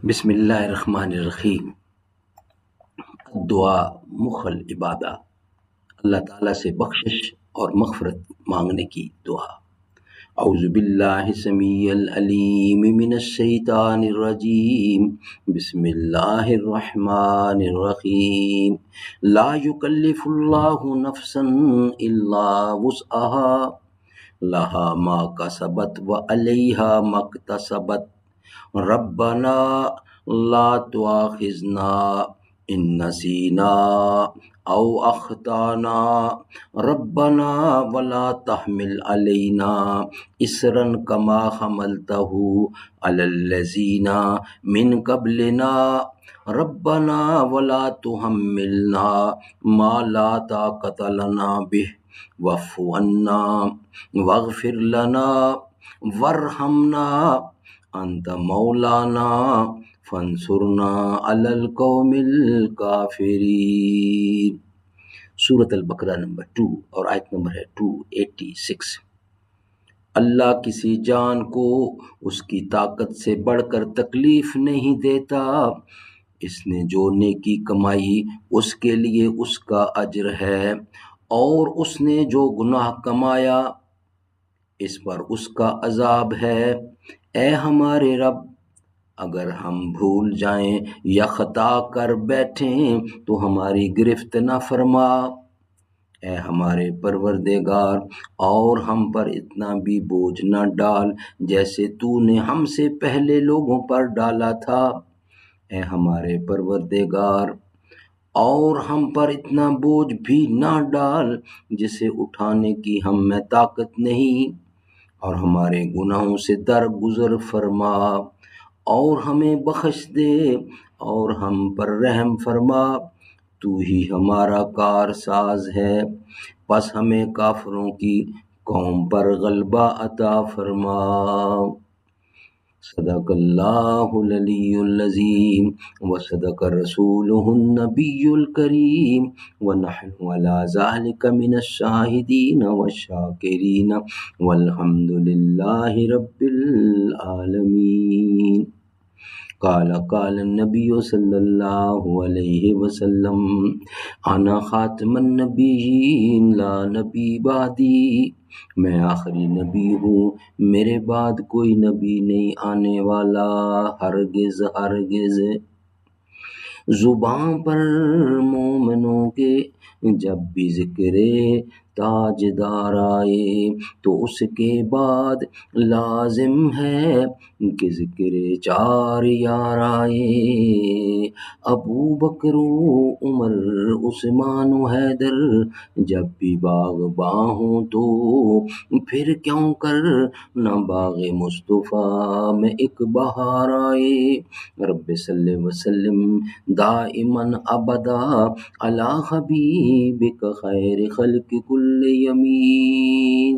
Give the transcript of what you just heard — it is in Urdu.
بسم اللہ الرحمن الرحیم۔ دعا مخ العبادہ، اللہ تعالیٰ سے بخشش اور مغفرت مانگنے کی دعا۔ اعوذ باللہ السمیع العلیم من الشیطان الرجیم، بسم اللہ الرحمن الرحیم۔ لا یکلف اللہ نفسا الا وسعها، لہا ما کسبت وعلیہا ما اکتسبت، ربنا لا تؤاخذنا ان نسینا او اخطانا، ربنا ولا تحمل علینا اصرا کما حملته علی الذین من قبلنا، ربنا ولا تحملنا ما لا طاقت لنا به، واعف عنا واغفر لنا وارحمنا انت مولانا فانصرنا علی القوم الکافرین۔ سورۃ البقرہ نمبر 2 اور آیت نمبر ہے 286۔ اللہ کسی جان کو اس کی طاقت سے بڑھ کر تکلیف نہیں دیتا، اس نے جو نیکی کمائی اس کے لیے اس کا اجر ہے، اور اس نے جو گناہ کمایا اس پر اس کا عذاب ہے۔ اے ہمارے رب، اگر ہم بھول جائیں یا خطا کر بیٹھیں تو ہماری گرفت نہ فرما۔ اے ہمارے پروردگار، اور ہم پر اتنا بھی بوجھ نہ ڈال جیسے تو نے ہم سے پہلے لوگوں پر ڈالا تھا۔ اے ہمارے پروردگار، اور ہم پر اتنا بوجھ بھی نہ ڈال جسے اٹھانے کی ہم میں طاقت نہیں، اور ہمارے گناہوں سے درگزر فرما، اور ہمیں بخش دے، اور ہم پر رحم فرما۔ تو ہی ہمارا کار ساز ہے، پس ہمیں کافروں کی قوم پر غلبہ عطا فرما۔ صدق اللہ العلی العظیم وصدق رسولہ النبی الکریم، ونحن علی ذلک من الشاہدین والشاکرین، والحمد للہ رب العالمین۔ قال النبی صلی اللہ علیہ وسلم، انا خاتم النبیین لا نبی بعدی، میں آخری نبی ہوں، میرے بعد کوئی نبی نہیں آنے والا، ہرگز ہرگز۔ زباں پر مومنوں کے جب بھی ذکر تاجدار آئے تو اس کے بعد لازم ہے کہ ذکر چار یار آئے، ابو بکر و عمر عثمان و حیدر، جب بھی باغباں ہوں تو پھر کیوں کر نہ باغ مصطفیٰ میں ایک بہار آئے۔ رب صلی وسلم دائماً ابدا علی حبیبک خیر خلق کل یمین۔